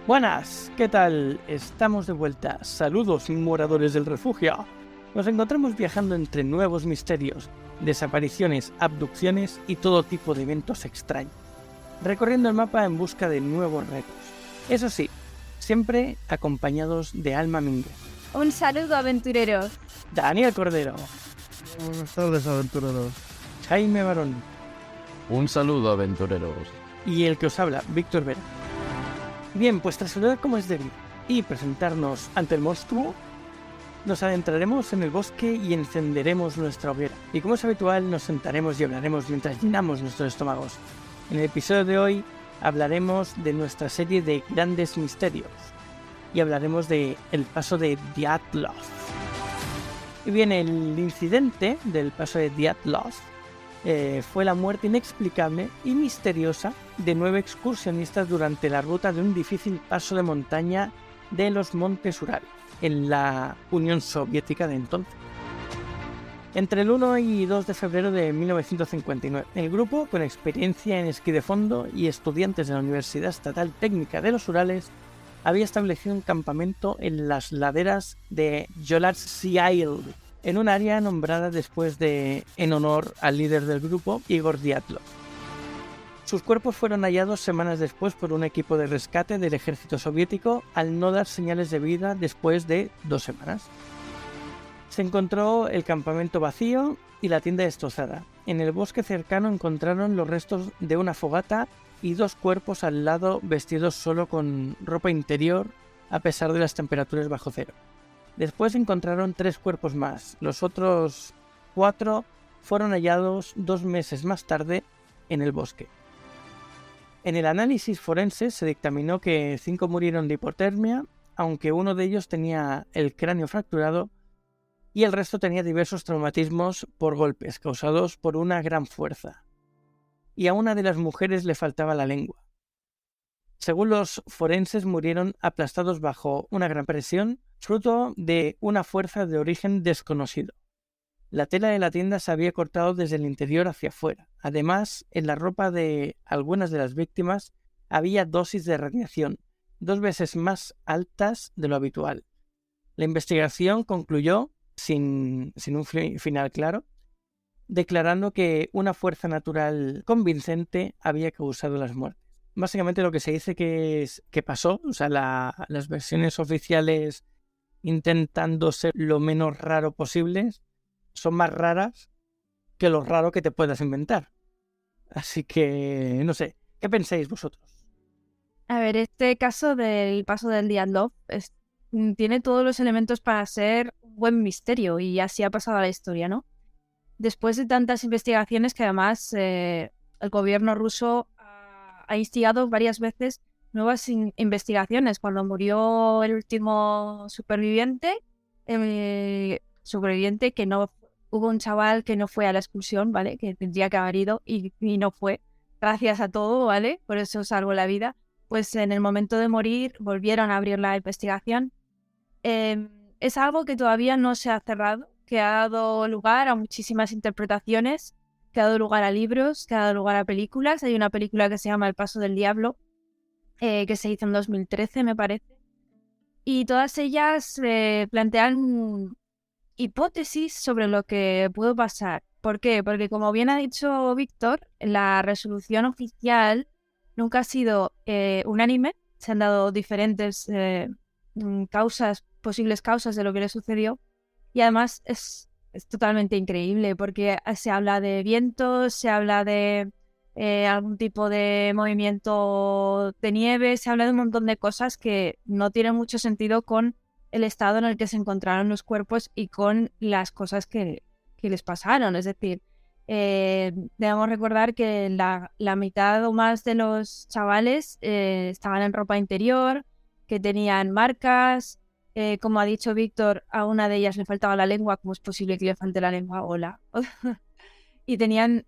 Buenas, ¿qué tal? Estamos de vuelta. Saludos, moradores del refugio. Nos encontramos viajando entre nuevos misterios, desapariciones, abducciones y todo tipo de eventos extraños, recorriendo el mapa en busca de nuevos retos. Eso sí, siempre acompañados de Alma Minguez, Un saludo, aventureros. Daniel Cordero, Buenas tardes, aventureros. Jaime Barón Un saludo, aventureros. y el que os habla, Víctor Vera. Bien, pues tras saludar como es debido y presentarnos ante el monstruo, nos adentraremos en el bosque y encenderemos nuestra hoguera. Y como es habitual, nos sentaremos y hablaremos mientras llenamos nuestros estómagos. En el episodio de hoy hablaremos de nuestra serie de grandes misterios y hablaremos de el paso de Dyatlov. Y bien, el incidente del paso de Dyatlov fue la muerte inexplicable y misteriosa de 9 excursionistas durante la ruta de un difícil paso de montaña de los Montes Urales, en la Unión Soviética de entonces. Entre el 1 y 2 de febrero de 1959, el grupo, con experiencia en esquí de fondo y estudiantes de la Universidad Estatal Técnica de los Urales, había establecido un campamento en las laderas de Yolatsyayl, en un área nombrada después en honor al líder del grupo, Igor Dyatlov. Sus cuerpos fueron hallados semanas después por un equipo de rescate del ejército soviético al no dar señales de vida después de 2 semanas. Se encontró el campamento vacío y la tienda destrozada. En el bosque cercano encontraron los restos de una fogata y 2 cuerpos al lado vestidos solo con ropa interior a pesar de las temperaturas bajo cero. Después encontraron 3 cuerpos más. Los otros 4 fueron hallados 2 meses más tarde en el bosque. En el análisis forense se dictaminó que 5 murieron de hipotermia, aunque uno de ellos tenía el cráneo fracturado y el resto tenía diversos traumatismos por golpes causados por una gran fuerza. Y a una de las mujeres le faltaba la lengua. Según los forenses, murieron aplastados bajo una gran presión, fruto de una fuerza de origen desconocido. La tela de la tienda se había cortado desde el interior hacia afuera. Además, en la ropa de algunas de las víctimas había dosis de radiación, 2 veces más altas de lo habitual. La investigación concluyó, sin un final claro, declarando que una fuerza natural convincente había causado las muertes. Básicamente lo que se dice que pasó, o sea, las versiones oficiales intentando ser lo menos raro posible, son más raras que lo raro que te puedas inventar. Así que, no sé, ¿qué pensáis vosotros? A ver, este caso del paso del Dyatlov tiene todos los elementos para ser un buen misterio y así ha pasado a la historia, ¿no? Después de tantas investigaciones que además el gobierno ruso ha instigado varias veces nuevas investigaciones. Cuando murió el último superviviente que no... Hubo un chaval que no fue a la excursión, ¿vale? Que tendría que haber ido y no fue. Gracias a todo, ¿vale? Por eso salvó la vida. Pues en el momento de morir volvieron a abrir la investigación. Es algo que todavía no se ha cerrado, que ha dado lugar a muchísimas interpretaciones, que ha dado lugar a libros, que ha dado lugar a películas. Hay una película que se llama El paso del diablo, que se hizo en 2013, me parece. Y todas ellas plantean hipótesis sobre lo que pudo pasar. ¿Por qué? Porque como bien ha dicho Víctor, la resolución oficial nunca ha sido unánime. Se han dado diferentes posibles causas de lo que le sucedió. Y además es totalmente increíble porque se habla de vientos, se habla de algún tipo de movimiento de nieve, se habla de un montón de cosas que no tienen mucho sentido con el estado en el que se encontraron los cuerpos y con las cosas que les pasaron. Es decir, debemos recordar que la mitad o más de los chavales estaban en ropa interior, que tenían marcas. Como ha dicho Víctor, a una de ellas le faltaba la lengua. ¿Cómo es posible que le falte la lengua? Hola. Y tenían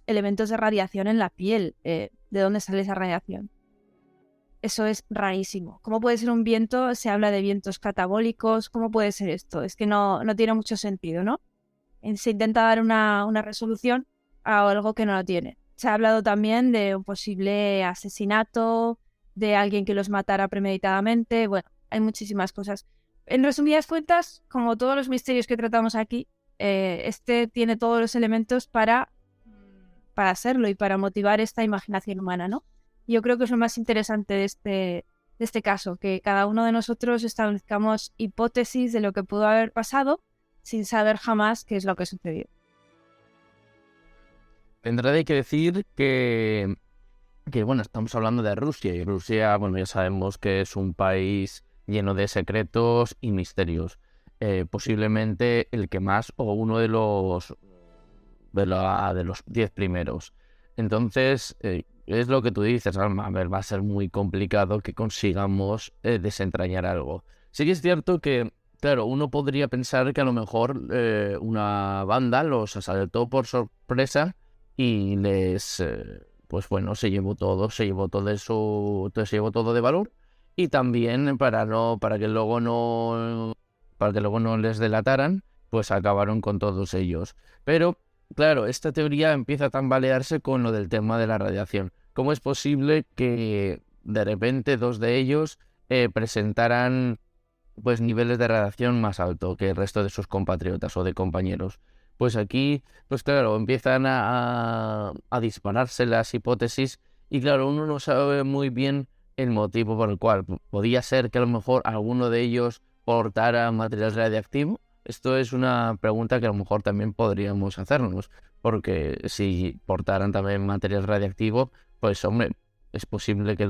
elementos de radiación en la piel. ¿De dónde sale esa radiación? Eso es rarísimo. ¿Cómo puede ser un viento? Se habla de vientos catabólicos. ¿Cómo puede ser esto? Es que no tiene mucho sentido, ¿no? Se intenta dar una resolución a algo que no lo tiene. Se ha hablado también de un posible asesinato, de alguien que los matara premeditadamente. Bueno, hay muchísimas cosas. En resumidas cuentas, como todos los misterios que tratamos aquí, este tiene todos los elementos para hacerlo y para motivar esta imaginación humana, ¿no? Yo creo que es lo más interesante de este caso, que cada uno de nosotros establezcamos hipótesis de lo que pudo haber pasado sin saber jamás qué es lo que sucedió. Tendré que decir que bueno, estamos hablando de Rusia, y Rusia, bueno, ya sabemos que es un país lleno de secretos y misterios. Posiblemente el que más, o uno de los 10 primeros. Entonces, es lo que tú dices, Alma. A ver, va a ser muy complicado que consigamos desentrañar algo. Sí que es cierto que, claro, uno podría pensar que a lo mejor una banda los asaltó por sorpresa y les, pues bueno, se llevó todo de valor, y también para que luego no les delataran, pues acabaron con todos ellos. Pero claro, esta teoría empieza a tambalearse con lo del tema de la radiación. ¿Cómo es posible que de repente 2 de ellos presentaran pues niveles de radiación más alto que el resto de sus compatriotas o de compañeros? Pues aquí, pues claro, empiezan a dispararse las hipótesis, y claro, uno no sabe muy bien el motivo por el cual. Podía ser que a lo mejor alguno de ellos portara material radiactivo. Esto es una pregunta que a lo mejor también podríamos hacernos, porque si portaran también material radiactivo, pues hombre, es posible que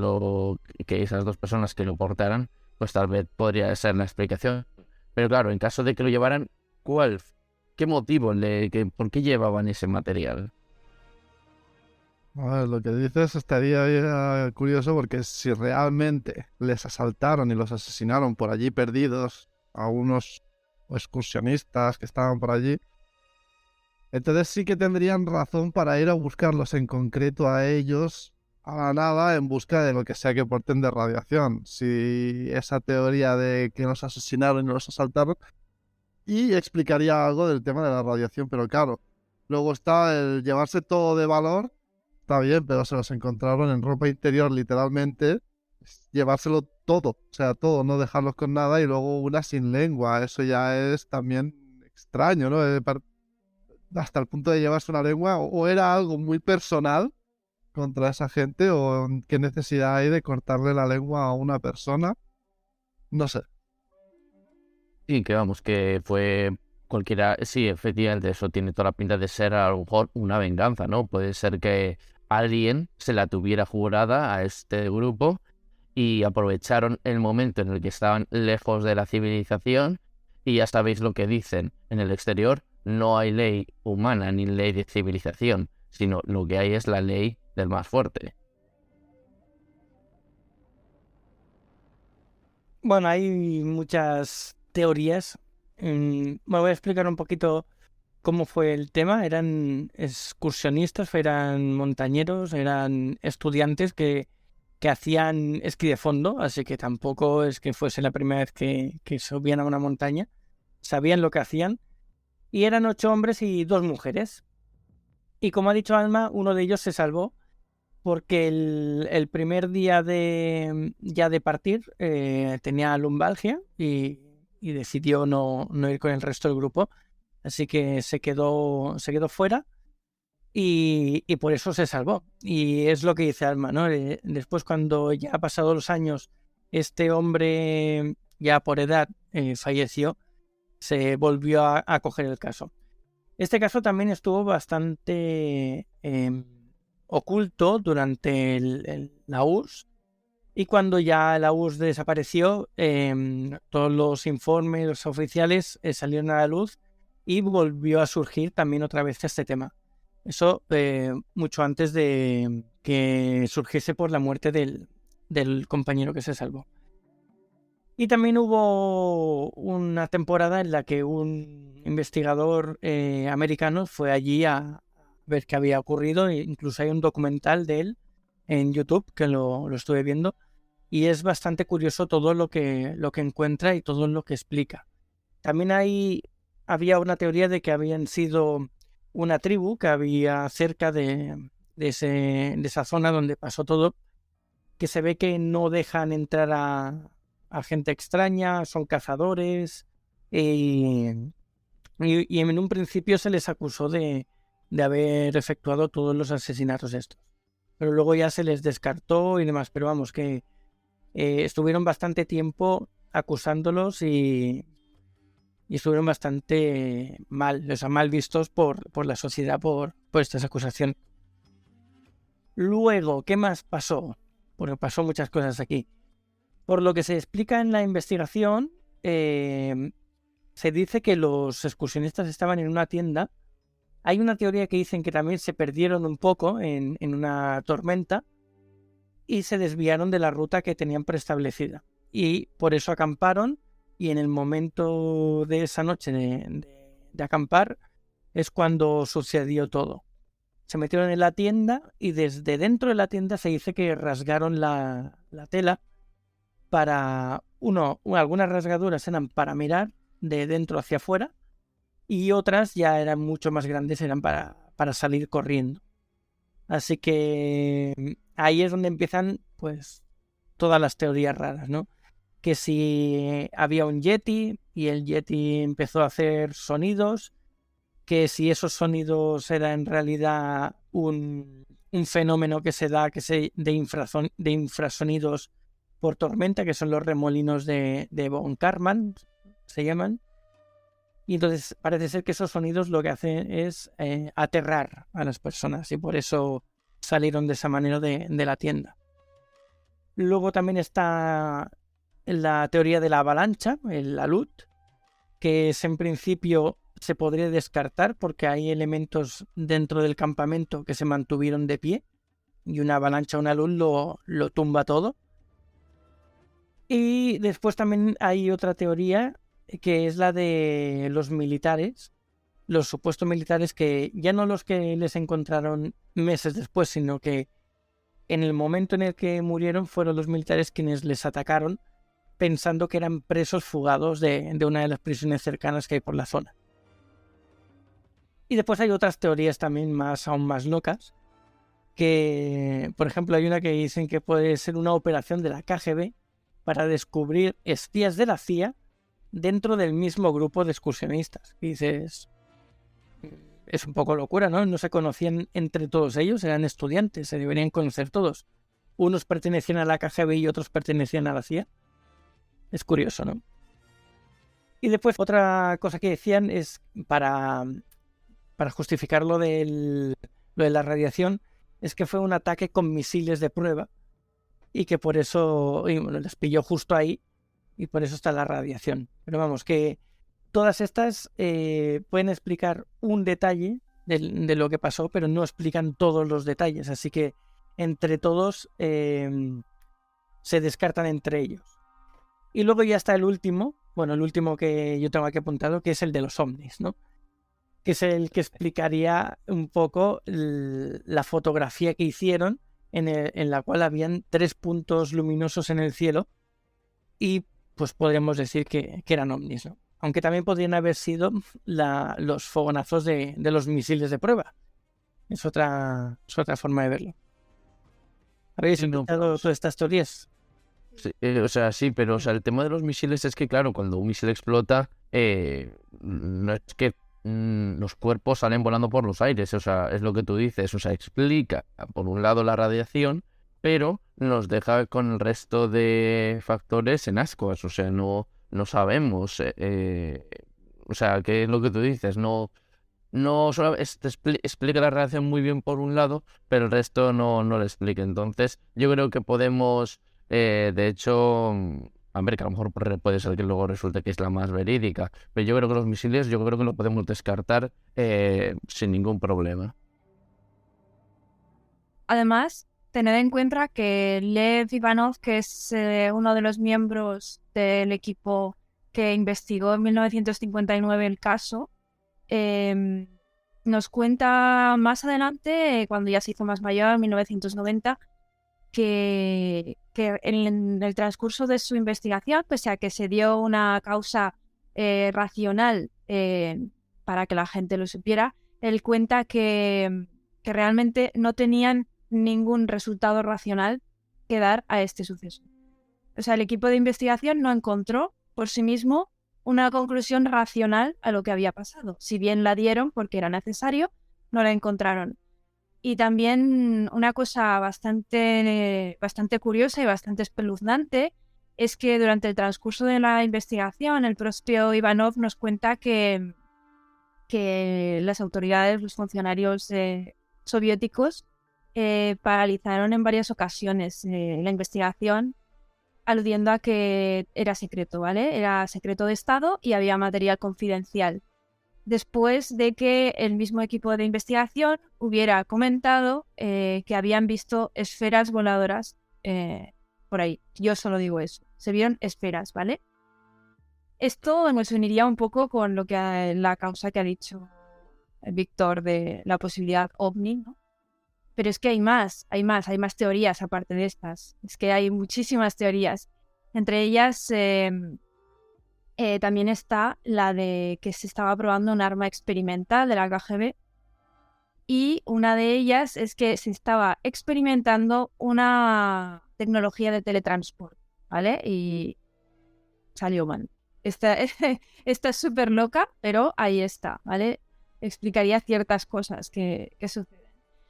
esas 2 personas que lo portaran, pues tal vez podría ser la explicación. Pero claro, en caso de que lo llevaran, ¿qué motivo por qué llevaban ese material? A ver, lo que dices estaría curioso, porque si realmente les asaltaron y los asesinaron por allí perdidos a unos excursionistas que estaban por allí, entonces sí que tendrían razón para ir a buscarlos en concreto a ellos a la nada en busca de lo que sea que porten de radiación. Si esa teoría de que los asesinaron y los asaltaron, y explicaría algo del tema de la radiación, pero claro, luego está el llevarse todo de valor. Está bien, pero se los encontraron en ropa interior, literalmente. Llevárselo todo, o sea, todo, no dejarlos con nada, y luego una sin lengua. Eso ya es también extraño, ¿no? Hasta el punto de llevarse una lengua, o era algo muy personal contra esa gente, o qué necesidad hay de cortarle la lengua a una persona. No sé. Sí, que vamos, que fue cualquiera. Sí, efectivamente, eso tiene toda la pinta de ser a lo mejor una venganza, ¿no? Puede ser que alguien se la tuviera jurada a este grupo y aprovecharon el momento en el que estaban lejos de la civilización, y ya sabéis lo que dicen en el exterior: no hay ley humana ni ley de civilización, sino lo que hay es la ley del más fuerte. Bueno, hay muchas teorías. Me voy a explicar un poquito cómo fue el tema. Eran excursionistas, eran montañeros, eran estudiantes que hacían esquí de fondo, así que tampoco es que fuese la primera vez que subían a una montaña. Sabían lo que hacían, y eran 8 hombres y 2 mujeres. Y como ha dicho Alma, uno de ellos se salvó porque el primer día de partir tenía lumbalgia y decidió no ir con el resto del grupo. Así que se quedó fuera, y por eso se salvó. Y es lo que dice Alma, ¿no? Después, cuando ya ha pasado los años, este hombre ya por edad falleció, se volvió a coger el caso. Este caso también estuvo bastante oculto durante la URSS, y cuando ya la URSS desapareció, todos los informes, los oficiales salieron a la luz, y volvió a surgir también otra vez este tema. Eso mucho antes de que surgiese por la muerte del compañero que se salvó. Y también hubo una temporada en la que un investigador americano fue allí a ver qué había ocurrido, e incluso hay un documental de él en YouTube que lo estuve viendo, y es bastante curioso todo lo que encuentra y todo lo que explica. También había una teoría de que habían sido una tribu que había cerca de esa zona donde pasó todo, que se ve que no dejan entrar a gente extraña, son cazadores, y en un principio se les acusó de haber efectuado todos los asesinatos estos. Pero luego ya se les descartó y demás. Pero vamos, que estuvieron bastante tiempo acusándolos y estuvieron bastante mal, o sea, mal vistos por la sociedad por estas acusaciones. Luego, ¿qué más pasó? Porque pasó muchas cosas aquí. Por lo que se explica en la investigación, se dice que los excursionistas estaban en una tienda. Hay una teoría que dicen que también se perdieron un poco en una tormenta y se desviaron de la ruta que tenían preestablecida. Y por eso acamparon, y en el momento de esa noche de acampar es cuando sucedió todo. Se metieron en la tienda y desde dentro de la tienda se dice que rasgaron la tela para... algunas rasgaduras eran para mirar de dentro hacia afuera y otras ya eran mucho más grandes, eran para salir corriendo. Así que ahí es donde empiezan pues todas las teorías raras, ¿no? Que si había un yeti y el yeti empezó a hacer sonidos, que si esos sonidos era en realidad un fenómeno que se da de infrasonidos por tormenta, que son los remolinos de von Karman, se llaman. Y entonces parece ser que esos sonidos lo que hacen es aterrar a las personas y por eso salieron de esa manera de la tienda. Luego también está la teoría de la avalancha, el alud, que es en principio se podría descartar porque hay elementos dentro del campamento que se mantuvieron de pie y una avalancha, una luz lo tumba todo. Y después también hay otra teoría que es la de los militares, los supuestos militares que ya no los que les encontraron meses después, sino que en el momento en el que murieron fueron los militares quienes les atacaron pensando que eran presos fugados de una de las prisiones cercanas que hay por la zona. Y después hay otras teorías también aún más locas, que por ejemplo hay una que dicen que puede ser una operación de la KGB para descubrir espías de la CIA dentro del mismo grupo de excursionistas. Y dices, es un poco locura, ¿no? No se conocían entre todos ellos, eran estudiantes, se deberían conocer todos. Unos pertenecían a la KGB y otros pertenecían a la CIA. Es curioso, ¿no? Y después otra cosa que decían es para justificar lo de la radiación, es que fue un ataque con misiles de prueba y que por eso les pilló justo ahí y por eso está la radiación. Pero vamos, que todas estas pueden explicar un detalle de lo que pasó, pero no explican todos los detalles, así que entre todos se descartan entre ellos. Y luego ya está el último que yo tengo aquí apuntado, que es el de los ovnis, ¿no? Que es el que explicaría un poco la fotografía que hicieron en la cual habían 3 puntos luminosos en el cielo y pues podríamos decir que eran ovnis, ¿no? Aunque también podrían haber sido los fogonazos de los misiles de prueba. Es otra forma de verlo. ¿Habéis escuchado todas estas teorías? Sí, sí, pero el tema de los misiles es que, claro, cuando un misil explota, no es que los cuerpos salen volando por los aires, es lo que tú dices, explica, por un lado, la radiación, pero nos deja con el resto de factores en ascuas, no sabemos, qué es lo que tú dices, no solo explica la radiación muy bien por un lado, pero el resto no lo explica. Entonces, yo creo que podemos, de hecho, a ver, que a lo mejor puede ser que luego resulte que es la más verídica, pero yo creo que los misiles, yo creo que lo podemos descartar sin ningún problema. Además, tened en cuenta que Lev Ivanov, que es uno de los miembros del equipo que investigó en 1959 el caso, nos cuenta más adelante, cuando ya se hizo más mayor, en 1990, que en el transcurso de su investigación, pese a que se dio una causa racional para que la gente lo supiera, él cuenta que realmente no tenían ningún resultado racional que dar a este suceso. O sea, el equipo de investigación no encontró por sí mismo una conclusión racional a lo que había pasado. Si bien la dieron porque era necesario, no la encontraron. Y también una cosa bastante curiosa y bastante espeluznante es que durante el transcurso de la investigación el propio Ivanov nos cuenta que las autoridades, los funcionarios soviéticos paralizaron en varias ocasiones la investigación, aludiendo a que era secreto, ¿vale? Era secreto de Estado y había material confidencial. Después de que el mismo equipo de investigación hubiera comentado que habían visto esferas voladoras por ahí. Yo solo digo eso. Se vieron esferas, ¿vale? Esto nos uniría un poco con la causa que ha dicho Víctor de la posibilidad ovni, ¿no? Pero es que hay más teorías aparte de estas. Es que hay muchísimas teorías. Entre ellas también está la de que se estaba probando un arma experimental de la KGB. Y una de ellas es que se estaba experimentando una tecnología de teletransporte, ¿vale? Y salió mal. Esta es súper loca, pero ahí está, ¿vale? Explicaría ciertas cosas que suceden.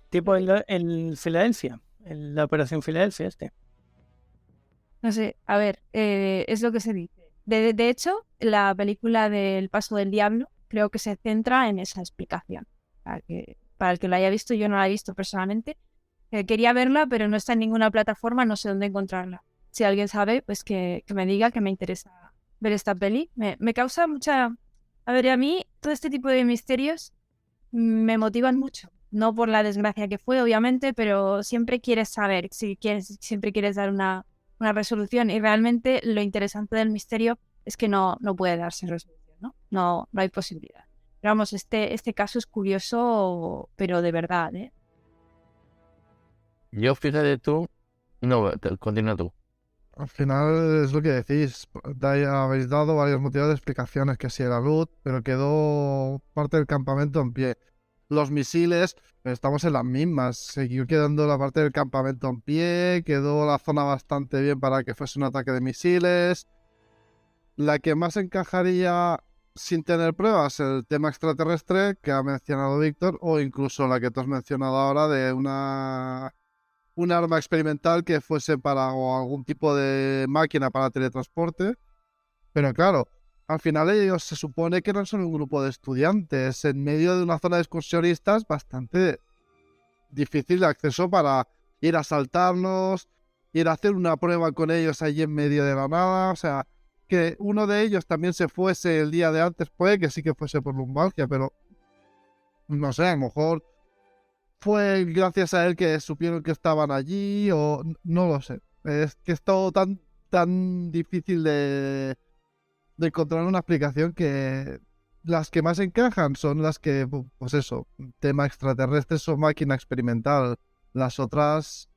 Tipo en Filadelfia, en la Operación Filadelfia No sé, a ver, es lo que se dice. De hecho, la película del Paso del Diablo creo que se centra en esa explicación. Para el que lo haya visto, yo no la he visto personalmente. Quería verla, pero no está en ninguna plataforma, no sé dónde encontrarla. Si alguien sabe, pues que me diga, que me interesa ver esta peli. Me causa mucha... A ver, a mí todo este tipo de misterios me motivan mucho. No por la desgracia que fue, obviamente, pero siempre quieres saber, siempre quieres dar una resolución. Y realmente lo interesante del misterio es que no puede darse resolución, ¿no? No hay posibilidad. Pero vamos, este caso es curioso, pero de verdad, ¿eh? Yo, fíjate tú... No, continúa tú. Al final es lo que decís. Habéis dado varios motivos de explicaciones, que si era luz, pero quedó parte del campamento en pie. Los misiles, estamos en las mismas. Siguió quedando la parte del campamento en pie, quedó la zona bastante bien para que fuese un ataque de misiles. La que más encajaría sin tener pruebas, el tema extraterrestre que ha mencionado Víctor, o incluso la que tú has mencionado ahora de un arma experimental que fuese para o algún tipo de máquina para teletransporte. Pero claro, al final ellos se supone que no son un grupo de estudiantes en medio de una zona de excursionistas bastante difícil de acceso para ir a asaltarnos, ir a hacer una prueba con ellos allí en medio de la nada. O sea, que uno de ellos también se fuese el día de antes, puede que sí que fuese por lumbalgia, pero no sé, a lo mejor fue gracias a él que supieron que estaban allí, o no lo sé. Es que es todo tan difícil de encontrar una explicación, que las que más encajan son las que, pues eso, tema extraterrestres o máquina experimental. Las otras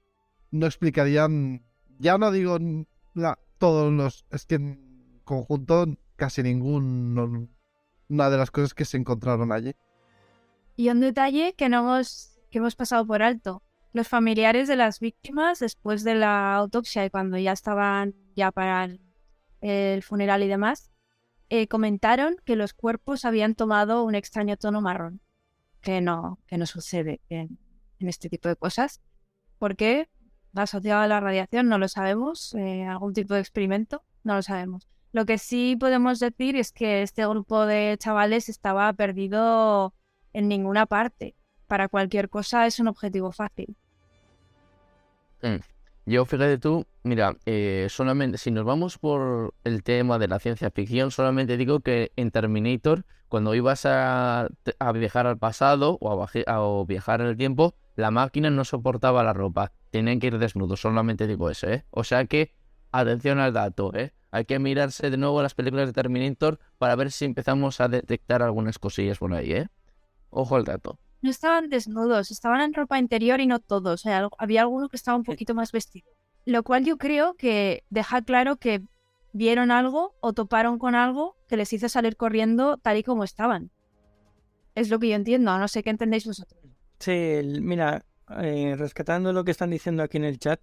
no explicarían, ya no digo todos los, es que en conjunto casi una de las cosas que se encontraron allí. Y un detalle que hemos pasado por alto. Los familiares de las víctimas, después de la autopsia y cuando ya estaban ya para el funeral y demás, comentaron que los cuerpos habían tomado un extraño tono marrón, que no sucede en este tipo de cosas. ¿Por qué? Asociado a la radiación no lo sabemos, algún tipo de experimento no lo sabemos. Lo que sí podemos decir es que este grupo de chavales estaba perdido en ninguna parte. Para cualquier cosa es un objetivo fácil. Yo, fíjate tú, mira, solamente si nos vamos por el tema de la ciencia ficción, solamente digo que en Terminator, cuando ibas a viajar al pasado o viajar en el tiempo, la máquina no soportaba la ropa, tenían que ir desnudos, solamente digo eso, ¿eh? O sea que, atención al dato, ¿eh? Hay que mirarse de nuevo las películas de Terminator para ver si empezamos a detectar algunas cosillas por ahí, ¿eh? Ojo al dato. No estaban desnudos, estaban en ropa interior y no todos. O sea, había alguno que estaba un poquito más vestido. Lo cual yo creo que deja claro que vieron algo o toparon con algo que les hizo salir corriendo tal y como estaban. Es lo que yo entiendo, no sé qué entendéis vosotros. Sí, mira, rescatando lo que están diciendo aquí en el chat,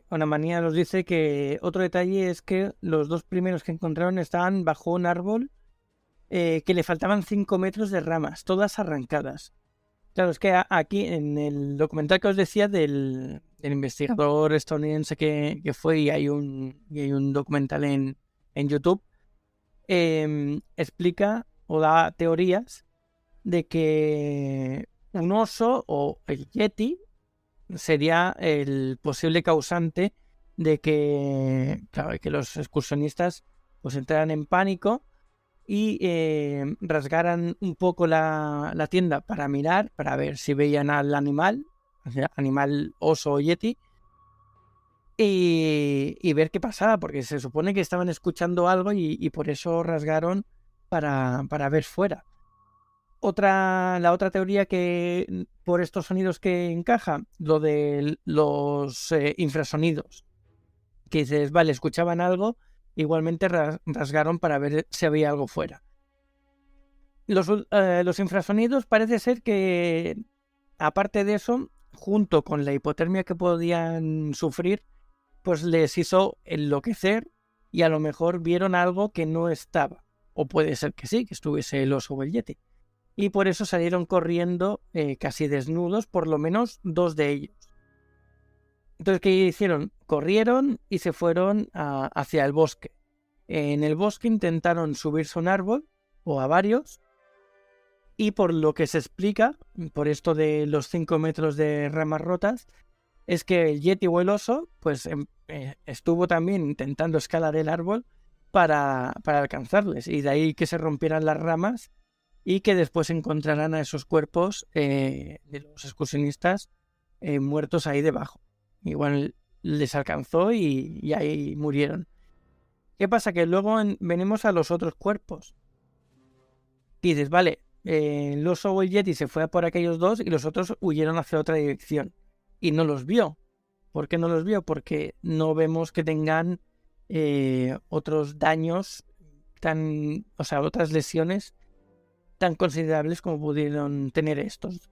Onamanía nos dice que otro detalle es que los 2 primeros que encontraron estaban bajo un árbol que le faltaban 5 metros de ramas, todas arrancadas. Claro, es que aquí en el documental que os decía del investigador estadounidense que fue, y hay un documental en YouTube, explica o da teorías de que un oso o el yeti sería el posible causante de que, claro, que los excursionistas pues entraran en pánico y rasgaran un poco la tienda para mirar, para ver si veían al animal, o sea, animal oso o yeti, y ver qué pasaba, porque se supone que estaban escuchando algo y por eso rasgaron para ver fuera. La otra teoría que por estos sonidos que encaja, lo de los infrasonidos, que dices, vale, escuchaban algo, igualmente rasgaron para ver si había algo fuera. Los infrasonidos parece ser que, aparte de eso, junto con la hipotermia que podían sufrir, pues les hizo enloquecer y a lo mejor vieron algo que no estaba. O puede ser que sí, que estuviese el oso o el yeti. Y por eso salieron corriendo casi desnudos, por lo menos 2 de ellos. Entonces, ¿qué hicieron? Corrieron y se fueron hacia el bosque. En el bosque intentaron subirse a un árbol, o a varios, y por lo que se explica, por esto de los 5 metros de ramas rotas, es que el yeti o el oso pues estuvo también intentando escalar el árbol para alcanzarles, y de ahí que se rompieran las ramas y que después encontraran a esos cuerpos de los excursionistas muertos ahí debajo. Igual les alcanzó y ahí murieron. ¿Qué pasa? Que luego venimos a los otros cuerpos. Y dices, vale, el oso o el yeti se fue a por aquellos 2 y los otros huyeron hacia otra dirección. Y no los vio. ¿Por qué no los vio? Porque no vemos que tengan otros daños o sea, otras lesiones tan considerables como pudieron tener estos.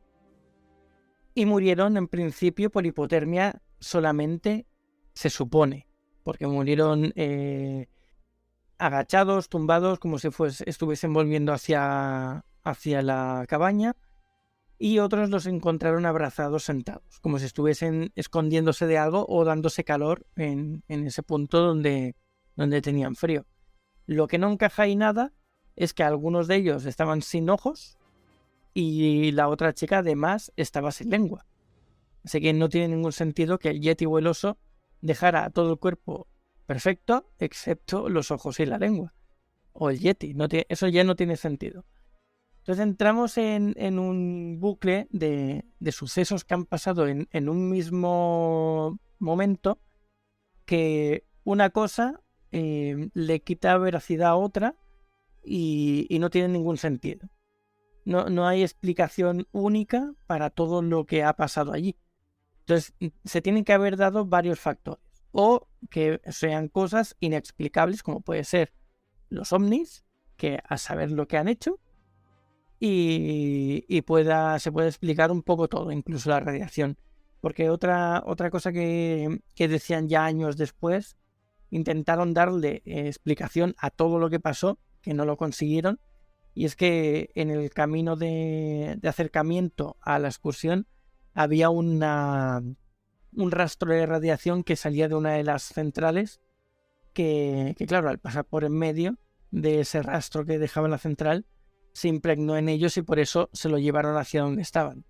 Y murieron en principio por hipotermia solamente, se supone, porque murieron agachados, tumbados, como si estuviesen volviendo hacia la cabaña, y otros los encontraron abrazados sentados, como si estuviesen escondiéndose de algo o dándose calor en ese punto donde tenían frío. Lo que no encaja ahí nada es que algunos de ellos estaban sin ojos y la otra chica además estaba sin lengua. Así que no tiene ningún sentido que el yeti o el oso dejara todo el cuerpo perfecto excepto los ojos y la lengua. O el yeti, eso ya no tiene sentido. Entonces entramos en un bucle de sucesos que han pasado en un mismo momento, que una cosa le quita veracidad a otra y no tiene ningún sentido. No hay explicación única para todo lo que ha pasado allí. Entonces se tienen que haber dado varios factores, o que sean cosas inexplicables, como puede ser los ovnis, que a saber lo que han hecho, y se puede explicar un poco todo, incluso la radiación. Porque otra cosa que decían ya años después, intentaron darle explicación a todo lo que pasó, que no lo consiguieron, y es que en el camino de acercamiento a la excursión había un rastro de radiación que salía de una de las centrales, que claro, al pasar por en medio de ese rastro que dejaba la central, se impregnó en ellos y por eso se lo llevaron hacia donde estaban.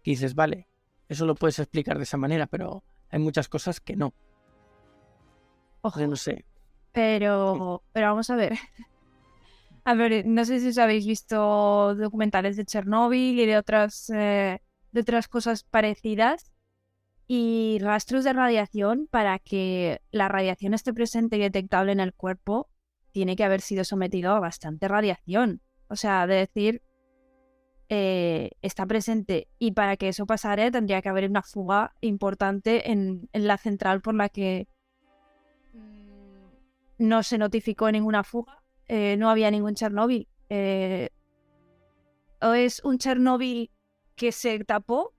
Y dices, vale, eso lo puedes explicar de esa manera, pero hay muchas cosas que no. Ojo, no sé. Pero vamos a ver. A ver, no sé si os habéis visto documentales de Chernóbil y de otras cosas parecidas. Y rastros de radiación, para que la radiación esté presente y detectable en el cuerpo, tiene que haber sido sometido a bastante radiación. O sea, de decir, está presente, y para que eso pasara tendría que haber una fuga importante en la central por la que no se notificó ninguna fuga. No había ningún Chernóbil. O es un Chernóbil que se tapó,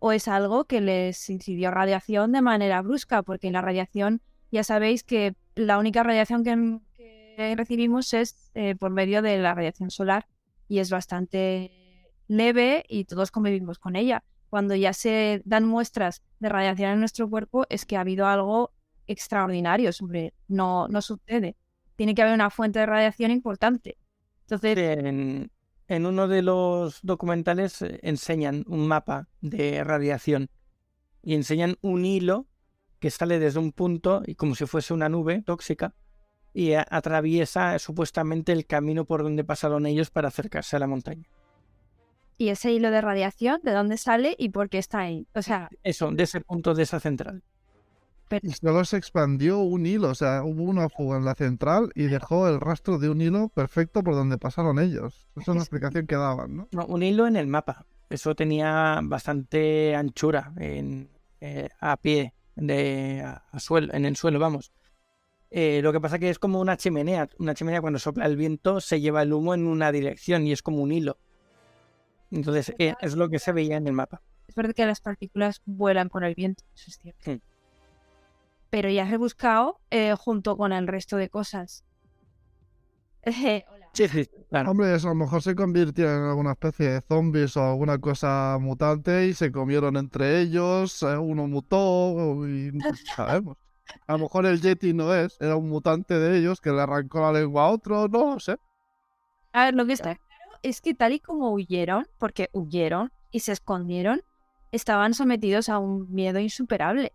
o es algo que les incidió radiación de manera brusca, porque la radiación, ya sabéis que la única radiación que recibimos es por medio de la radiación solar y es bastante leve y todos convivimos con ella. Cuando ya se dan muestras de radiación en nuestro cuerpo es que ha habido algo extraordinario, no sucede. Tiene que haber una fuente de radiación importante. Entonces, en uno de los documentales enseñan un mapa de radiación y enseñan un hilo que sale desde un punto y como si fuese una nube tóxica y atraviesa supuestamente el camino por donde pasaron ellos para acercarse a la montaña. ¿y ese hilo de radiación de dónde sale y por qué está ahí? O sea, Eso, de ese punto, de esa central. Y solo se expandió un hilo, o sea, hubo una fuga en la central y dejó el rastro de un hilo perfecto por donde pasaron ellos. Esa es una explicación que daban, ¿no? No, un hilo en el mapa. Eso tenía bastante anchura a pie, en el suelo, vamos. Lo que pasa que es como una chimenea. Una chimenea cuando sopla el viento se lleva el humo en una dirección y es como un hilo. Entonces es lo que se veía en el mapa. es verdad que las partículas vuelan con el viento, eso es cierto. Sí. Pero ya has rebuscado junto con el resto de cosas. Hola. Sí, claro. Hombre, eso a lo mejor se convirtieron en alguna especie de zombies o alguna cosa mutante y se comieron entre ellos, uno mutó y no sabemos. A lo mejor el Yeti no era un mutante de ellos que le arrancó la lengua a otro, no lo sé. A ver, lo que está claro es que tal y como huyeron, porque huyeron y se escondieron, estaban sometidos a un miedo insuperable.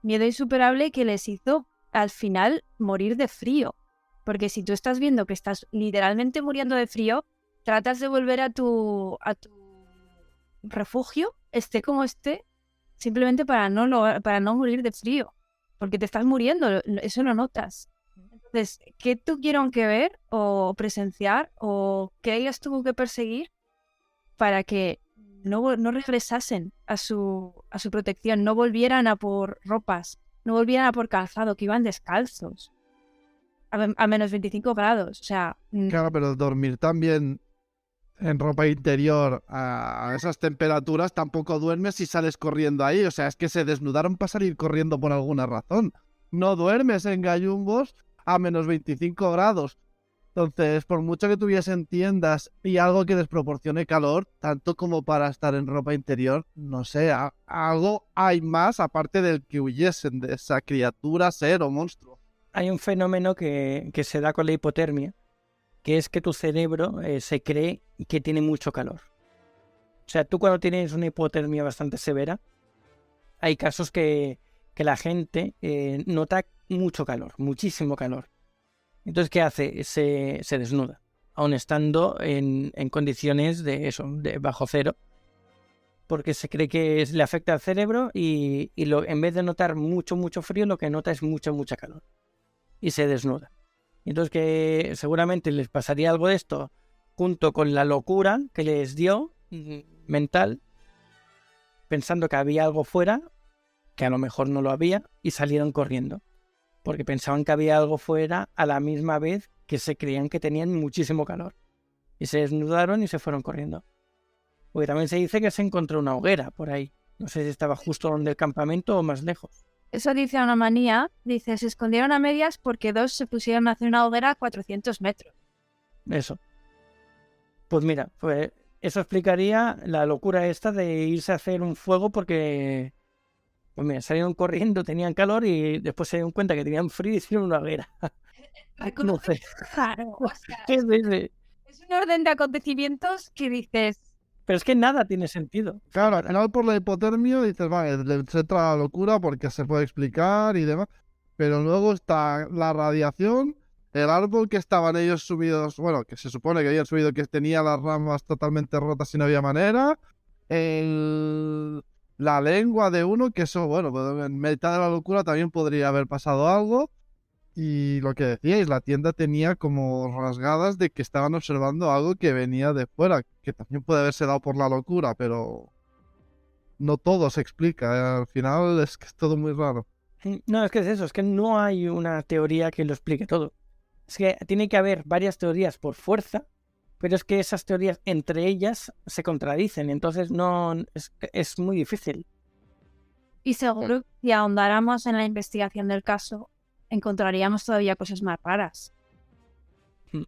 Miedo insuperable que les hizo al final morir de frío. Porque si tú estás viendo que estás literalmente muriendo de frío, tratas de volver a tu refugio, esté como esté, simplemente para no morir de frío. Porque te estás muriendo, eso lo notas. Entonces, ¿qué tuvieron que ver o presenciar o qué ellas tuvo que perseguir para que no regresasen a su protección, no volvieran a por ropas, no volvieran a por calzado, que iban descalzos a menos 25 grados? O sea, Claro, pero dormir también en ropa interior a esas temperaturas tampoco duermes si sales corriendo ahí. O sea, es que se desnudaron para salir corriendo por alguna razón. No duermes en gallumbos a menos 25 grados. Entonces, por mucho que tuviesen tiendas y algo que desproporcione calor, tanto como para estar en ropa interior, no sé, algo hay más aparte del que huyesen de esa criatura, ser o monstruo. Hay un fenómeno que se da con la hipotermia, que es que tu cerebro se cree que tiene mucho calor. O sea, tú cuando tienes una hipotermia bastante severa, hay casos que la gente nota mucho calor, muchísimo calor. Entonces, ¿qué hace? Se desnuda, aun estando en condiciones de bajo cero, porque se cree que le afecta al cerebro y en vez de notar mucho frío, lo que nota es mucha calor. Y se desnuda. Entonces que seguramente les pasaría algo de esto junto con la locura que les dio mental, pensando que había algo fuera, que a lo mejor no lo había, y salieron corriendo. Porque pensaban que había algo fuera a la misma vez que se creían que tenían muchísimo calor. Y se desnudaron y se fueron corriendo. Porque también se dice que se encontró una hoguera por ahí. No sé si estaba justo donde el campamento o más lejos. eso dice una manía, dice, se escondieron a medias porque dos se pusieron a hacer una hoguera a 400 metros. Eso. Pues mira, pues eso explicaría la locura esta de irse a hacer un fuego porque, pues mira, salieron corriendo, tenían calor y después se dieron cuenta que tenían frío y hicieron una hoguera. No sé. Claro, o sea, Sí. es un orden de acontecimientos que dices, Pero es que nada tiene sentido. Claro, al final por la hipotermia dices, vale, le entra la locura porque se puede explicar y demás. Pero luego está la radiación, el árbol que estaban ellos subidos, bueno, que se supone que habían subido, que tenía las ramas totalmente rotas y no había manera. La lengua de uno, que eso, bueno, pues en mitad de la locura también podría haber pasado algo. Y lo que decíais, la tienda tenía como rasgadas de que estaban observando algo que venía de fuera, que también puede haberse dado por la locura, pero no todo se explica. Al final es que es todo muy raro. No, es que es eso, es que no hay una teoría que lo explique todo. Es que tiene que haber varias teorías por fuerza pero es que esas teorías entre ellas se contradicen, entonces no es muy difícil. Y seguro que si ahondáramos en la investigación del caso, encontraríamos todavía cosas más raras. Hmm.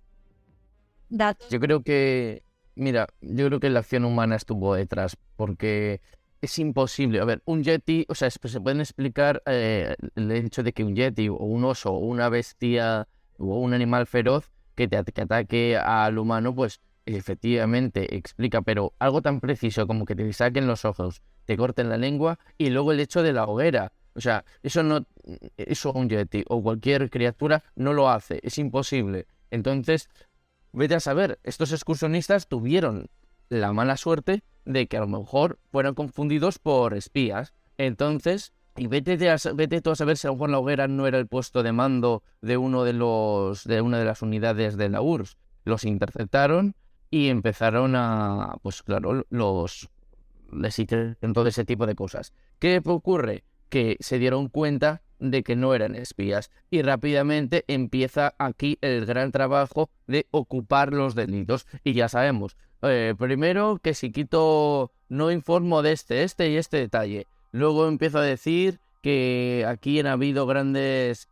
Datos. Yo creo que la acción humana estuvo detrás, porque es imposible. A ver, un yeti, o sea, se pueden explicar el hecho de que un yeti o un oso o una bestia o un animal feroz que ataque al humano, pues efectivamente explica, pero algo tan preciso como que te saquen los ojos, te corten la lengua y luego el hecho de la hoguera. O sea, eso un yeti o cualquier criatura no lo hace, es imposible. Entonces, vete a saber, estos excursionistas tuvieron la mala suerte de que a lo mejor fueron confundidos por espías. Entonces, y vete tú a saber si a lo mejor la hoguera no era el puesto de mando de una de las unidades de la URSS. Los interceptaron y empezaron a, pues claro, les hicieron todo ese tipo de cosas. ¿Qué ocurre? Que se dieron cuenta de que no eran espías y rápidamente empieza aquí el gran trabajo de ocupar los delitos. Y ya sabemos, primero que si Quito no informo de este y este detalle, luego empiezo a decir que aquí han habido grandes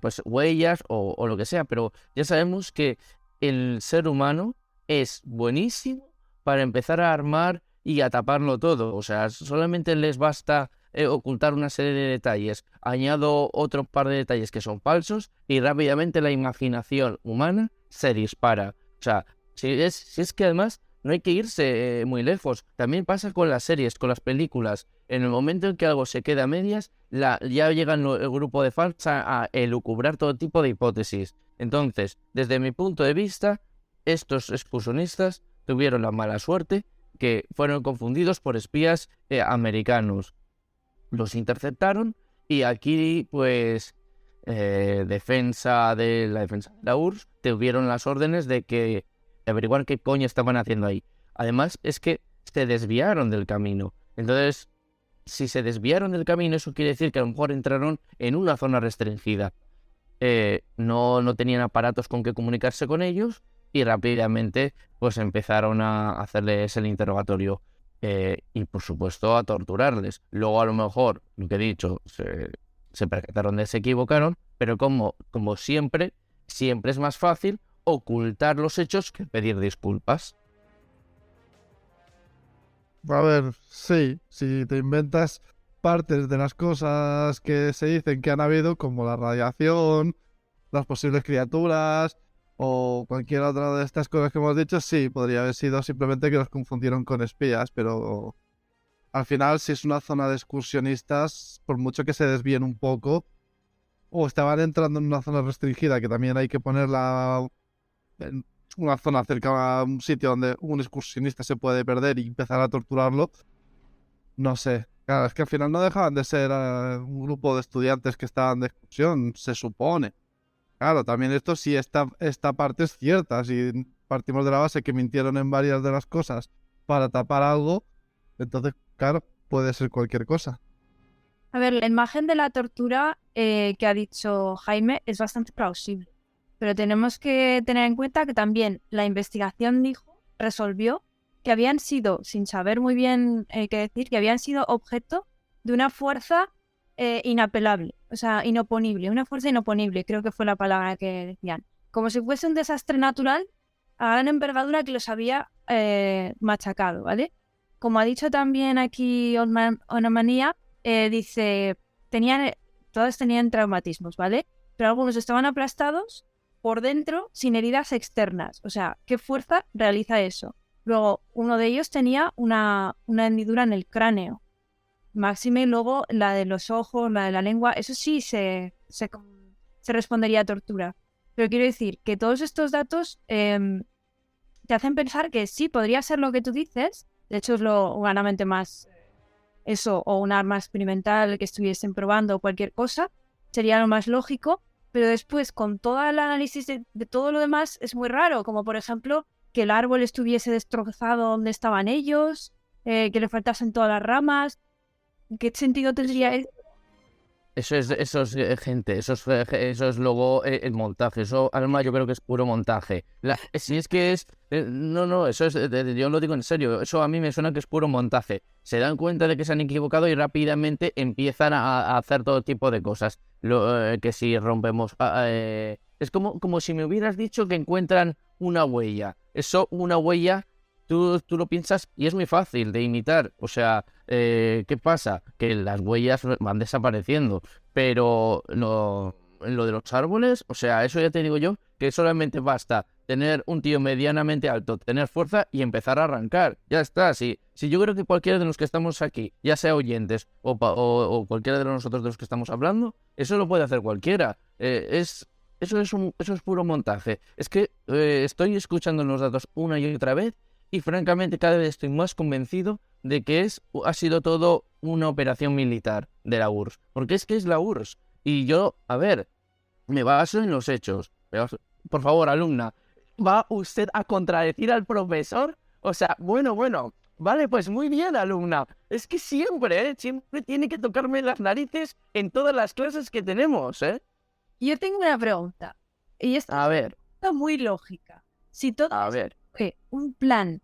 pues huellas o lo que sea, pero ya sabemos que el ser humano es buenísimo para empezar a armar y a taparlo todo. O sea, solamente les basta ocultar una serie de detalles, añado otro par de detalles que son falsos y rápidamente la imaginación humana se dispara. O sea, si es que además no hay que irse muy lejos. También pasa con las series, con las películas. En el momento en que algo se queda a medias, ya llegan el grupo de fans a elucubrar todo tipo de hipótesis. Entonces, desde mi punto de vista, estos excursionistas tuvieron la mala suerte que fueron confundidos por espías americanos. Los interceptaron y aquí, pues, defensa de la URSS tuvieron las órdenes de que averiguar qué coño estaban haciendo ahí. Además, es que se desviaron del camino. Entonces, si se desviaron del camino, eso quiere decir que a lo mejor entraron en una zona restringida. No tenían aparatos con que comunicarse con ellos y rápidamente pues empezaron a hacerles el interrogatorio y por supuesto a torturarles. Luego a lo mejor, lo que he dicho, se percataron de que se equivocaron, pero como siempre es más fácil ocultar los hechos que pedir disculpas. A ver, sí, si te inventas partes de las cosas que se dicen que han habido, como la radiación, las posibles criaturas o cualquier otra de estas cosas que hemos dicho, sí, podría haber sido simplemente que los confundieron con espías, pero al final, si es una zona de excursionistas, por mucho que se desvíen un poco, o estaban entrando en una zona restringida, que también hay que ponerla en una zona cerca a un sitio donde un excursionista se puede perder y empezar a torturarlo, no sé. Claro, es que al final no dejaban de ser un grupo de estudiantes que estaban de excursión, se supone. Claro, también esto sí, esta parte es cierta. Si partimos de la base que mintieron en varias de las cosas para tapar algo, entonces, claro, puede ser cualquier cosa. A ver, la imagen de la tortura que ha dicho Jaime es bastante plausible, pero tenemos que tener en cuenta que también la investigación resolvió que habían sido, sin saber muy bien qué decir, que habían sido objeto de una fuerza inapelable, o sea, inoponible, una fuerza inoponible, creo que fue la palabra que decían, como si fuese un desastre natural a gran envergadura que los había machacado, ¿vale? Como ha dicho también aquí Onomanía, dice, todos tenían traumatismos, ¿vale? Pero algunos estaban aplastados por dentro sin heridas externas, o sea, ¿qué fuerza realiza eso? Luego, uno de ellos tenía una hendidura en el cráneo. Máxime, luego la de los ojos, la de la lengua, eso sí se respondería a tortura. Pero quiero decir que todos estos datos te hacen pensar que sí, podría ser lo que tú dices. De hecho, es lo humanamente más eso, o un arma experimental que estuviesen probando o cualquier cosa, sería lo más lógico. Pero después, con todo el análisis de todo lo demás, es muy raro. Como por ejemplo, que el árbol estuviese destrozado donde estaban ellos, que le faltasen todas las ramas. ¿Qué sentido tendría eso? Eso es gente, eso es luego el montaje. Eso, Alma, yo creo que es puro montaje. Si es que es... no, eso es... yo lo digo en serio. Eso a mí me suena que es puro montaje. Se dan cuenta de que se han equivocado y rápidamente empiezan a hacer todo tipo de cosas. Que si rompemos... es como si me hubieras dicho que encuentran una huella. Eso, una huella... Tú lo piensas y es muy fácil de imitar. O sea, ¿qué pasa? Que las huellas van desapareciendo. Pero lo de los árboles, o sea, eso ya te digo yo, que solamente basta tener un tío medianamente alto, tener fuerza y empezar a arrancar. Ya está. Si yo creo que cualquiera de los que estamos aquí, ya sea oyentes o cualquiera de nosotros de los que estamos hablando, eso lo puede hacer cualquiera. Eso es puro montaje. Es que estoy escuchando los datos una y otra vez. Y francamente cada vez estoy más convencido de que ha sido todo una operación militar de la URSS. Porque es que es la URSS. Y yo, a ver, me baso en los hechos. Por favor, alumna, ¿va usted a contradecir al profesor? O sea, bueno. Vale, pues muy bien, alumna. Es que siempre tiene que tocarme las narices en todas las clases que tenemos, ¿eh? Yo tengo una pregunta. Y esta A ver, es muy lógica. Si todo a ver. un plan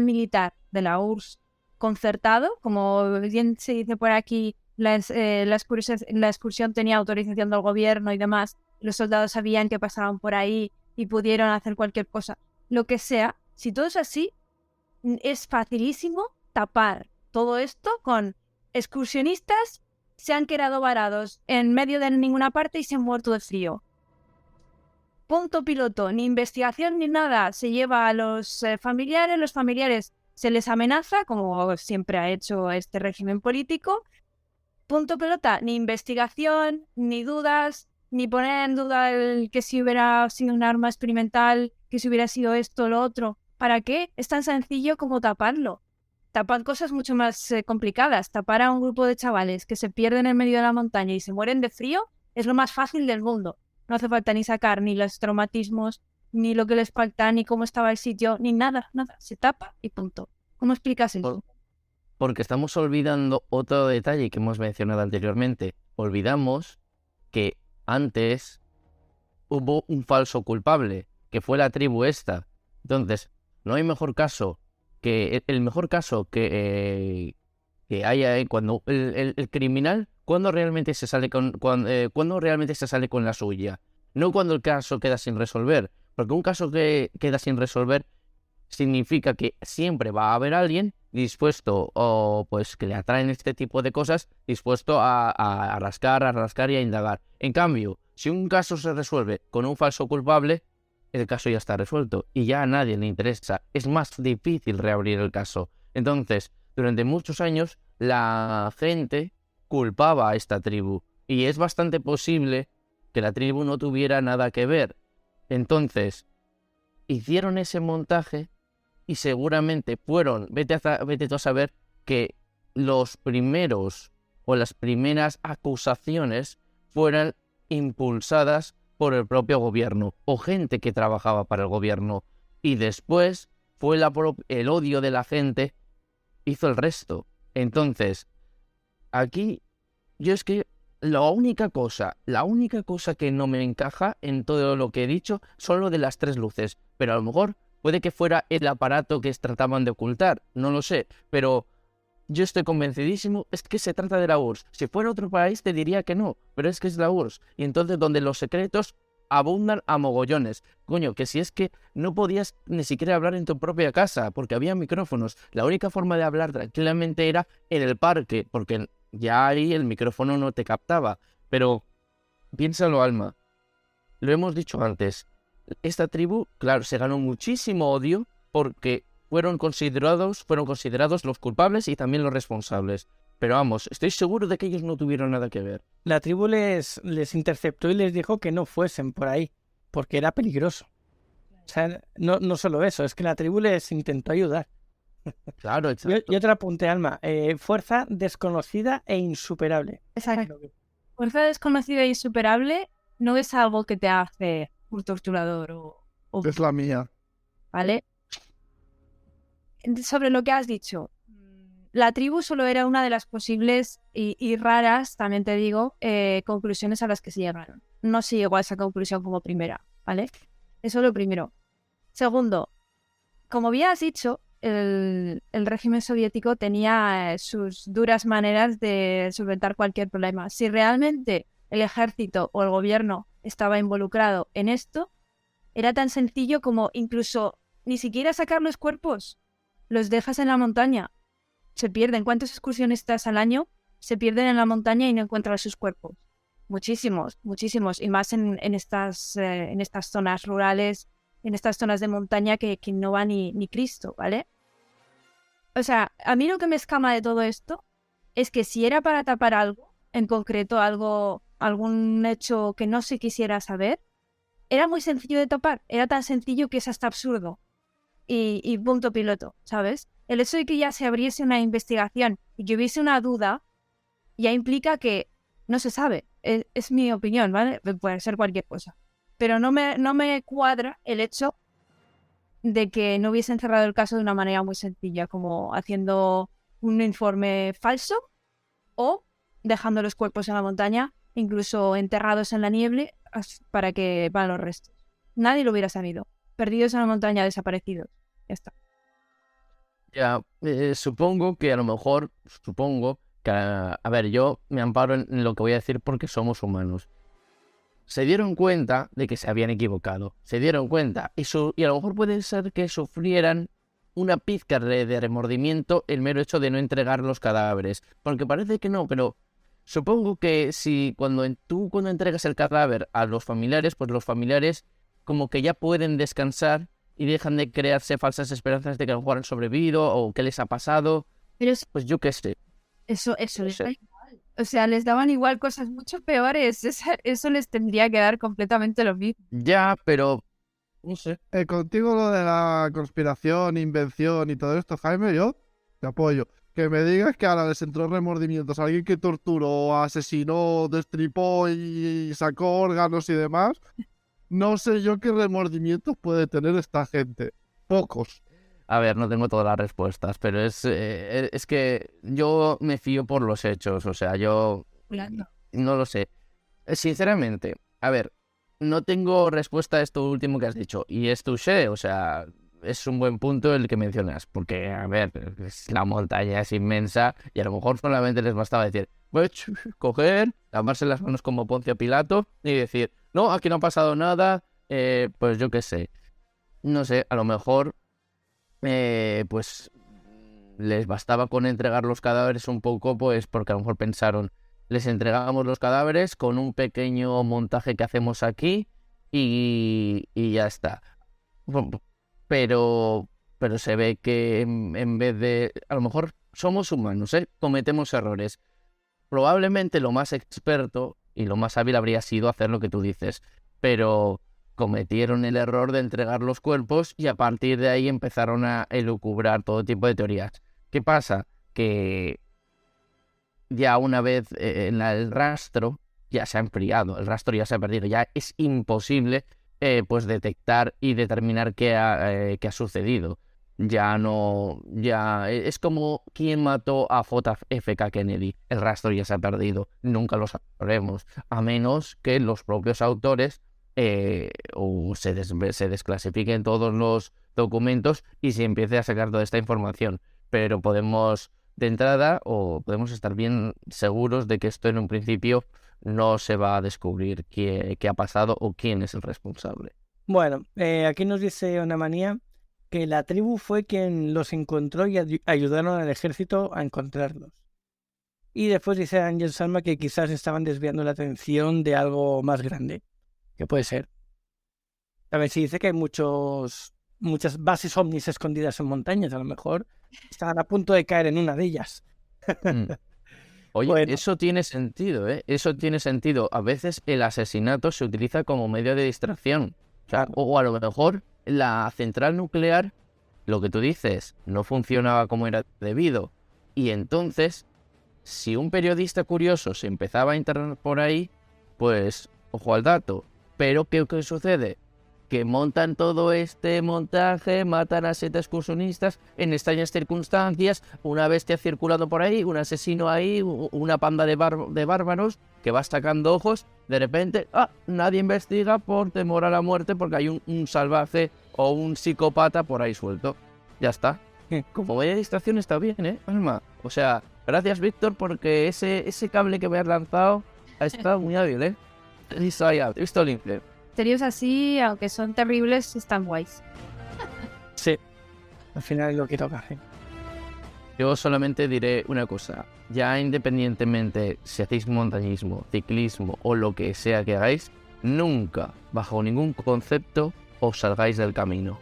militar de la URSS concertado, como bien se dice por aquí, la excursión tenía autorización del gobierno y demás, los soldados sabían que pasaban por ahí y pudieron hacer cualquier cosa, lo que sea, si todo es así, es facilísimo tapar todo esto con excursionistas se han quedado varados en medio de ninguna parte y se han muerto de frío. Punto piloto, ni investigación ni nada. Se lleva a los familiares se les amenaza, como siempre ha hecho este régimen político. Punto pelota, ni investigación, ni dudas, ni poner en duda que si hubiera sido un arma experimental, que si hubiera sido esto o lo otro. ¿Para qué? Es tan sencillo como taparlo. Tapar cosas mucho más complicadas. Tapar a un grupo de chavales que se pierden en medio de la montaña y se mueren de frío es lo más fácil del mundo. No hace falta ni sacar ni los traumatismos, ni lo que les falta, ni cómo estaba el sitio, ni nada. Se tapa y punto. ¿Cómo explicas eso? Porque estamos olvidando otro detalle que hemos mencionado anteriormente. Olvidamos que antes hubo un falso culpable, que fue la tribu esta. Entonces, no hay mejor caso que... El mejor caso que haya cuando el criminal... ¿Cuándo realmente se sale cuándo realmente se sale con la suya? No cuando el caso queda sin resolver. Porque un caso que queda sin resolver significa que siempre va a haber alguien dispuesto, o pues que le atraen este tipo de cosas, dispuesto a rascar y a indagar. En cambio, si un caso se resuelve con un falso culpable, el caso ya está resuelto y ya a nadie le interesa. Es más difícil reabrir el caso. Entonces, durante muchos años, la gente culpaba a esta tribu y es bastante posible que la tribu no tuviera nada que ver. Entonces, hicieron ese montaje y seguramente fueron, vete tú a saber, que los primeros o las primeras acusaciones fueran impulsadas por el propio gobierno o gente que trabajaba para el gobierno, y después fue el odio de la gente hizo el resto. Entonces, aquí yo es que la única cosa que no me encaja en todo lo que he dicho son lo de las tres luces, pero a lo mejor puede que fuera el aparato que trataban de ocultar, no lo sé, pero yo estoy convencidísimo, es que se trata de la URSS. Si fuera otro país te diría que no, pero es que es la URSS. Y entonces donde los secretos abundan a mogollones. Coño, que si es que no podías ni siquiera hablar en tu propia casa, porque había micrófonos. La única forma de hablar tranquilamente era en el parque, porque ya ahí el micrófono no te captaba. Pero piénsalo, Alma. Lo hemos dicho antes. Esta tribu, claro, se ganó muchísimo odio porque fueron considerados los culpables y también los responsables. Pero vamos, estoy seguro de que ellos no tuvieron nada que ver. La tribu les interceptó y les dijo que no fuesen por ahí, porque era peligroso. O sea, no solo eso, es que la tribu les intentó ayudar. Claro, exacto. Yo te lo apunté, Alma. Fuerza desconocida e insuperable. Exacto. Fuerza desconocida e insuperable no es algo que te hace un torturador o... Es la mía. ¿Vale? Sobre lo que has dicho, la tribu solo era una de las posibles y raras, también te digo, conclusiones a las que se llegaron. No se llegó a esa conclusión como primera, ¿vale? Eso es lo primero. Segundo, como bien has dicho, el régimen soviético tenía sus duras maneras de solventar cualquier problema. Si realmente el ejército o el gobierno estaba involucrado en esto, era tan sencillo como incluso ni siquiera sacar los cuerpos. Los dejas en la montaña. Se pierden. ¿Cuántos excursionistas al año se pierden en la montaña y no encuentran sus cuerpos? Muchísimos, muchísimos. Y más en estas zonas rurales, en estas zonas de montaña que no va ni Cristo, ¿vale? O sea, a mí lo que me escama de todo esto es que si era para tapar algo, en concreto algún hecho que no se quisiera saber, era muy sencillo de tapar. Era tan sencillo que es hasta absurdo. Y punto piloto, ¿sabes? El hecho de que ya se abriese una investigación y que hubiese una duda ya implica que no se sabe. Es mi opinión, ¿vale? Puede ser cualquier cosa. Pero no me cuadra el hecho de que no hubiesen cerrado el caso de una manera muy sencilla, como haciendo un informe falso o dejando los cuerpos en la montaña, incluso enterrados en la nieve para que van los restos. Nadie lo hubiera sabido. Perdidos en la montaña, desaparecidos. Ya está. Ya, supongo que a lo mejor, a ver, yo me amparo en lo que voy a decir porque somos humanos. Se dieron cuenta de que se habían equivocado. Se dieron cuenta. Y a lo mejor puede ser que sufrieran una pizca de remordimiento el mero hecho de no entregar los cadáveres. Porque parece que no, pero supongo que si cuando entregas el cadáver a los familiares, pues los familiares como que ya pueden descansar y dejan de crearse falsas esperanzas de que a lo mejor han sobrevivido o qué les ha pasado. Pero Pues yo qué sé. eso No les da sé. igual. O sea, les daban igual cosas mucho peores. Eso les tendría que dar completamente lo mismo. Ya, pero no sé. Contigo lo de la conspiración, invención y todo esto, Jaime, yo te apoyo. Que me digas que ahora les entró remordimientos a alguien que torturó, asesinó, destripó y sacó órganos y demás. No sé yo qué remordimientos puede tener esta gente. Pocos. A ver, no tengo todas las respuestas, pero es que yo me fío por los hechos, o sea, yo no lo sé. Sinceramente, a ver, no tengo respuesta a esto último que has dicho, y es touché, o sea, es un buen punto el que mencionas, porque, a ver, la montaña es inmensa y a lo mejor solamente les bastaba decir, pues, coger, lavarse las manos como Poncio Pilato y decir, no, aquí no ha pasado nada, pues yo qué sé, no sé, a lo mejor pues les bastaba con entregar los cadáveres un poco, pues porque a lo mejor pensaron, les entregamos los cadáveres con un pequeño montaje que hacemos aquí y ya está. Pero se ve que en vez de... A lo mejor somos humanos, cometemos errores. Probablemente lo más experto y lo más hábil habría sido hacer lo que tú dices, pero cometieron el error de entregar los cuerpos y a partir de ahí empezaron a elucubrar todo tipo de teorías. ¿Qué pasa? Que ya una vez el rastro ya se ha enfriado, el rastro ya se ha perdido, ya es imposible pues detectar y determinar qué ha sucedido. Ya es como quien mató a JFK Kennedy. El rastro ya se ha perdido, nunca lo sabremos, a menos que los propios autores o se desclasifiquen todos los documentos y se empiece a sacar toda esta información. Pero podemos, de entrada, o podemos estar bien seguros de que esto en un principio no se va a descubrir qué ha pasado o quién es el responsable. Bueno, aquí nos dice Onamanía que la tribu fue quien los encontró y ayudaron al ejército a encontrarlos. Y después dice Ángel Salma que quizás estaban desviando la atención de algo más grande. Que puede ser. También se dice que hay muchas bases ovnis escondidas en montañas. A lo mejor estaban a punto de caer en una de ellas. Oye, Bueno. Eso tiene sentido, ¿eh? Eso tiene sentido. A veces el asesinato se utiliza como medio de distracción. O sea, o a lo mejor la central nuclear, lo que tú dices, no funcionaba como era debido. Y entonces, si un periodista curioso se empezaba a internar por ahí, pues, ojo al dato. Pero, ¿qué sucede? que montan todo este montaje, matan a 7 excursionistas en extrañas circunstancias, una bestia circulando por ahí, un asesino ahí, una panda de bárbaros que va sacando ojos, de repente, nadie investiga por temor a la muerte porque hay un salvaje o un psicópata por ahí suelto. Ya está. Como media distracción está bien, Alma. O sea, gracias Víctor porque ese cable que me has lanzado ha estado muy hábil, He visto limpio. Misterios así, aunque son terribles, están guays. Sí, al final es lo que toca. Yo solamente diré una cosa. Ya independientemente si hacéis montañismo, ciclismo o lo que sea que hagáis, nunca, bajo ningún concepto, os salgáis del camino.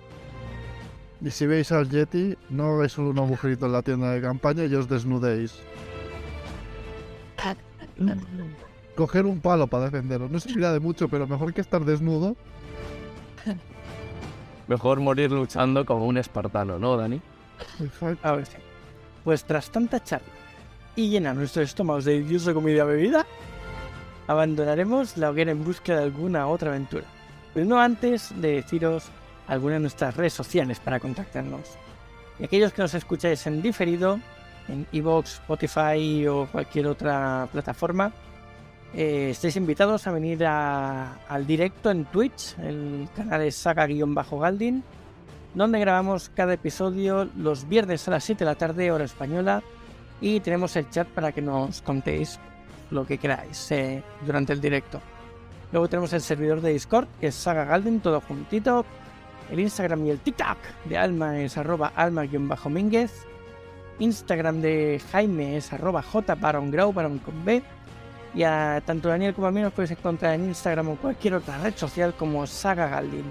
Y si veis al Yeti, no hagáis solo un agujerito en la tienda de campaña y os desnudéis. Coger un palo para defenderos. No servirá de mucho, pero mejor que estar desnudo. Mejor morir luchando como un espartano, ¿no, Dani? Exacto. A ver, sí. Pues tras tanta charla y llenar nuestros estómagos de deliciosa comida bebida, abandonaremos la hoguera en busca de alguna otra aventura. Pero no antes de deciros algunas de nuestras redes sociales para contactarnos. Y aquellos que nos escucháis en diferido, en iVoox, Spotify o cualquier otra plataforma, estáis invitados a venir al directo en Twitch. El canal es saga-galdin, donde grabamos cada episodio los viernes a las 7 de la tarde, hora española, y tenemos el chat para que nos contéis lo que queráis durante el directo. Luego tenemos el servidor de Discord, que es Saga Galdin, todo juntito. El Instagram y el TikTok de Alma es @alma_mínguez. Instagram de Jaime es @jbarongrau, baron con B. Y a tanto Daniel como a mí nos podéis encontrar en Instagram o cualquier otra red social como Saga Galdin.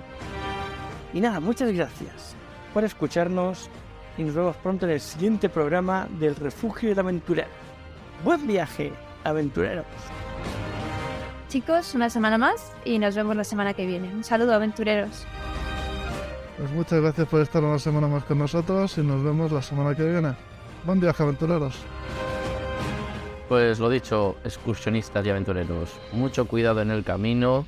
Y nada, muchas gracias por escucharnos y nos vemos pronto en el siguiente programa del Refugio del Aventurero. ¡Buen viaje, aventureros! Chicos, una semana más y nos vemos la semana que viene. Un saludo, aventureros. Pues muchas gracias por estar una semana más con nosotros y nos vemos la semana que viene. Buen viaje, aventureros. Pues lo dicho, excursionistas y aventureros, mucho cuidado en el camino